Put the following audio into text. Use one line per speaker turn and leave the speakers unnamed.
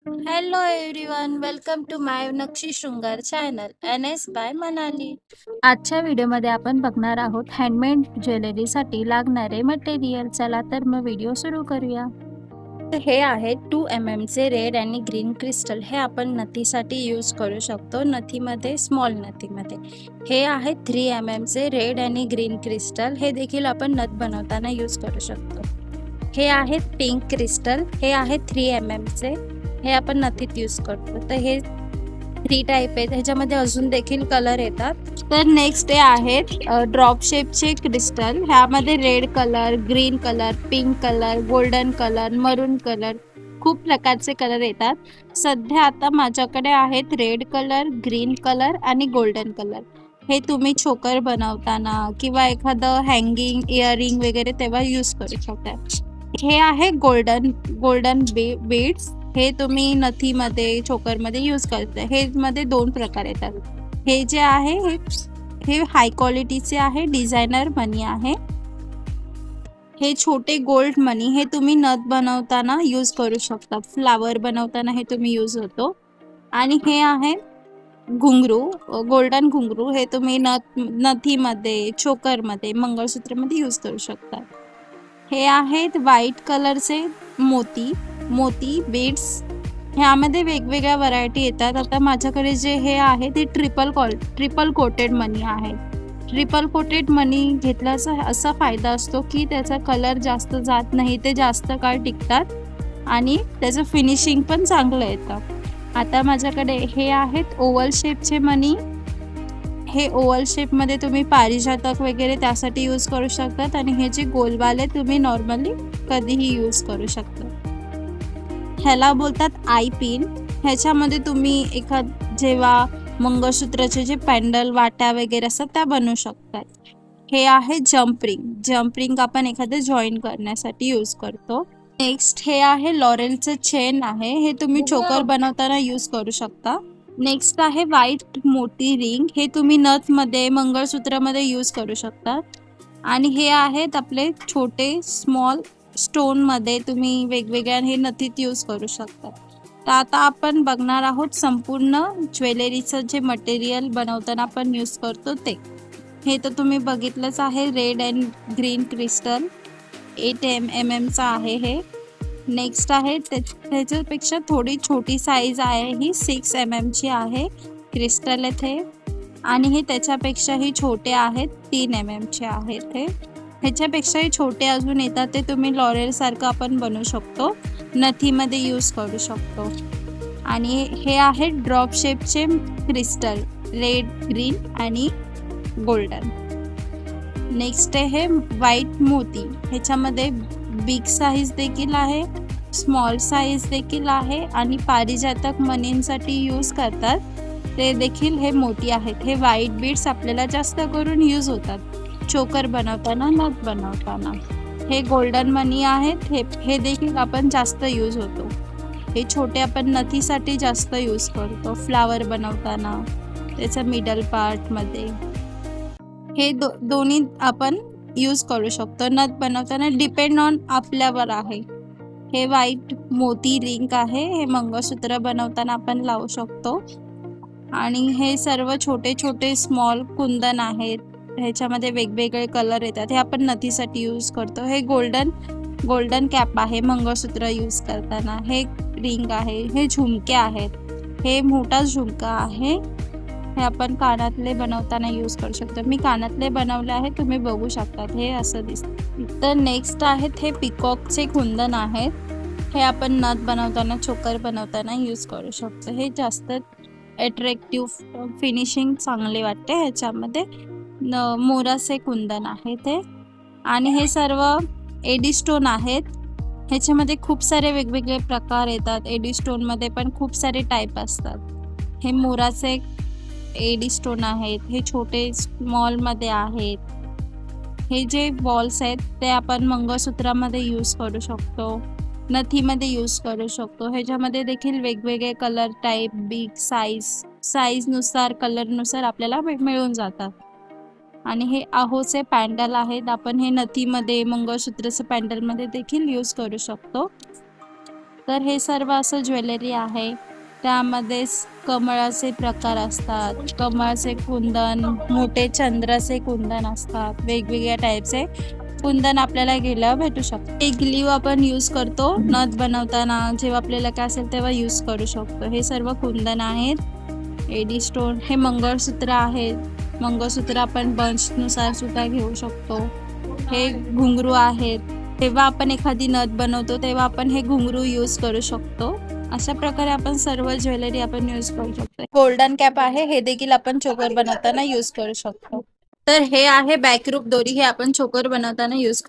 Hello everyone, welcome to माय नक्षी शृंगार channel NS bye Manali. आजच्या व्हिडिओमध्ये आपण बघणार आहोत हँडमेड ज्वेलरीसाठी लागणारे मटेरियल. चला तर मग व्हिडिओ सुरू करूया. हे आहे 2 mm चे रेड आणि ग्रीन क्रिस्टल. हे आपण नथीसाठी यूज करू शकतो, नथीमध्ये स्मॉल नथीमध्ये. हे आहे 3 mm चे रेड आणि ग्रीन क्रिस्टल. हे देखील आपण नथ बनवताना यूज करू शकतो. हे आहेत पिंक क्रिस्टल. हे आहे 3 mm चे. हे आपण नथीत यूज करतो. तर हे 3 टाईप आहेत. ह्याच्यामध्ये अजून देखील कलर येतात. तर नेक्स्ट हे आहेत ड्रॉप शेपचे क्रिस्टल. ह्यामध्ये red colour, green colour, pink colour, golden colour, मरून कलर, खूप प्रकारचे कलर येतात. सध्या आता माझ्याकडे आहेत रेड कलर, ग्रीन कलर आणि गोल्डन कलर. हे तुम्ही चोकर बनवताना किंवा एखादं हँगिंग इयरिंग वगैरे तेव्हा यूज करू शकता. हे आहे गोल्डन बीड्स. हे तुम्ही नथीमध्ये चोकरमध्ये यूज करता. हे मध्ये 2 प्रकार येतात. हे जे आहे हे हाय क्वालिटीचे आहे, डिझायनर मनी आहे. हे छोटे गोल्ड मनी, हे तुम्ही नथ बनवताना यूज करू शकता. फ्लावर बनवताना हे तुम्ही यूज होतो. आणि हे आहे घुंगरू, गोल्डन घुंगरू. हे तुम्ही नथीमध्ये, चोकरमध्ये, मंगळसूत्रमध्ये यूज करू शकता. हे आहेत व्हाईट कलरचे मोती बीड्स. ह्यामध्ये वेगवेगळ्या व्हरायटी येतात. आता माझ्याकडे जे हे आहे ते ट्रिपल कोटेड मनी आहे. ट्रिपल कोटेड मनी घेतल्याचा असा फायदा असतो की त्याचा कलर जास्त जात नाही, ते जास्त काळ टिकतात आणि त्याचं फिनिशिंग पण चांगलं येतं. आता माझ्याकडे हे आहेत ओव्हल शेपचे मनी. हे ओव्हल शेपमध्ये तुम्ही पारिजातक वगैरे त्यासाठी यूज करू शकतात. आणि हे जे गोलवाले तुम्ही नॉर्मली कधीही यूज करू शकता. ह्याला बोलतात आय पिन. ह्याच्यामध्ये तुम्ही जेव्हा मंगळसूत्राचे जे पॅन्डल, वाट्या वगैरे असतात त्या बनवू शकतात. हे आहे जम्प रिंग आपण एखादं जॉईन करण्यासाठी यूज करतो. नेक्स्ट हे आहे लॉरेलचं चेन आहे. हे तुम्ही चोकर बनवताना यूज करू शकता. नेक्स्ट आहे व्हाईट मोठी रिंग. हे तुम्ही नथमध्ये, मंगळसूत्रामध्ये यूज करू शकता. आणि हे आहेत आपले छोटे स्मॉल स्टोनमध्ये तुम्ही वेगवेगळ्या हे नथीत यूज करू शकता. तर आता आपण बघणार आहोत संपूर्ण ज्वेलरीचं जे मटेरियल बनवताना आपण यूज करतो ते. हे तर तुम्ही बघितलंच आहे, red and green crystal 8 mm चा आहे हे. नेक्स्ट आहे त्याच्यापेक्षा थोडी छोटी साईज आहे, ही 6 mm ची आहे. क्रिस्टल येथे आणि हे त्याच्यापेक्षाही छोटे आहेत, 3 mm चे आहेत. हे ह्याच्यापेक्षाही छोटे अजून येतात, ते तुम्ही लॉरेल सारखं आपण बनवू शकतो, नथीमध्ये यूज करू शकतो. आणि हे आहे ड्रॉप शेपचे क्रिस्टल, रेड, ग्रीन आणि गोल्डन. नेक्स्ट आहे व्हाईट मोती. ह्याच्यामध्ये बिग साईज देखील आहे, स्मॉल साईज देखील आहे आणि पारिजातक मनींसाठी यूज करतात ते देखील हे मोती आहेत. हे व्हाईट बीड्स आपल्याला जास्त करून यूज होतात चोकर बनवताना, नथ बनवताना. हे गोल्डन मनी आहेत. हे देखील आपण जास्त यूज होतो. हे छोटे आपण नथीसाठी जास्त यूज करतो, फ्लावर बनवताना त्याचा मिडल पार्टमध्ये. हे दोन्ही आपण यूज करू शकतो नथ बनवताना, डिपेंड ऑन आपल्यावर आहे. हे व्हाईट मोती रिंग आहे. हे मंगळसूत्र बनवताना आपण लावू शकतो. आणि हे सर्व छोटे छोटे स्मॉल कुंदन आहेत. ह्याच्यामध्ये वेगवेगळे कलर येतात. हे आपण नथीसाठी यूज करतो. हे गोल्डन कॅप आहे मंगळसूत्र यूज करताना. हे रिंग आहे. हे झुमके आहेत. हे मोठा झुमका आहे. हे आपण कानातले बनवताना यूज करू शकतो. मी कानातले बनवले आहे, तुम्ही बघू शकतात. हे असं दिसतं. तर नेक्स्ट आहेत हे पिकॉकचे कुंदन आहेत. हे आपण नथ बनवताना, चोकर बनवताना यूज करू शकतो. हे जास्त अट्रॅक्टिव्ह, फिनिशिंग चांगले वाटते ह्याच्यामध्ये. मोराचे कुंदन आहे ते. आणि हे सर्व एडी स्टोन आहेत. ह्याच्यामध्ये खूप सारे वेगवेगळे प्रकार येतात. एडी स्टोनमध्ये पण खूप सारे टाईप असतात. हे मोराचे एडी स्टोन आहेत. हे छोटे स्मॉलमध्ये आहेत. हे जे बॉल्स आहेत ते आपण मंगळसूत्रामध्ये यूज करू शकतो, नथीमध्ये यूज करू शकतो. ह्याच्यामध्ये देखील वेगवेगळे कलर टाईप, बिग साईजनुसार, कलरनुसार आपल्याला मिळून जातात. आणि हे आहोचे पॅन्डल आहेत. आपण हे नथीमध्ये, मंगळसूत्राचं पॅन्डलमध्ये देखील यूज करू शकतो. तर हे सर्व असं ज्वेलरी आहे. त्यामध्ये कमळाचे प्रकार असतात, कमळाचे कुंदन, मोठे चंद्राचे कुंदन असतात, वेगवेगळ्या टाईपचे कुंदन आपल्याला घ्यायला भेटू शकतो. हे ग्लीव आपण यूज करतो नथ बनवताना, जेव्हा आपल्याला काय असेल तेव्हा यूज करू शकतो. हे सर्व कुंदन आहेत. एडी स्टोन, हे मंगळसूत्र आहेत. मंगळसूत्र आपण बंचनुसार सुद्धा घेऊ शकतो. हे घुंगरू आहेत. तेव्हा आपण एखादी नथ बनवतो तेव्हा आपण हे घुंगरू यूज करू शकतो. अशा प्रकारे आपण सर्व ज्वेलरी आपण यूज करू शकतो. गोल्डन कॅप आहे, हे देखील आपण चोकर बनवताना यूज करू शकतो. तर हे आहे बॅकरूप दोरी, हे आपण चोकर बनवताना यूज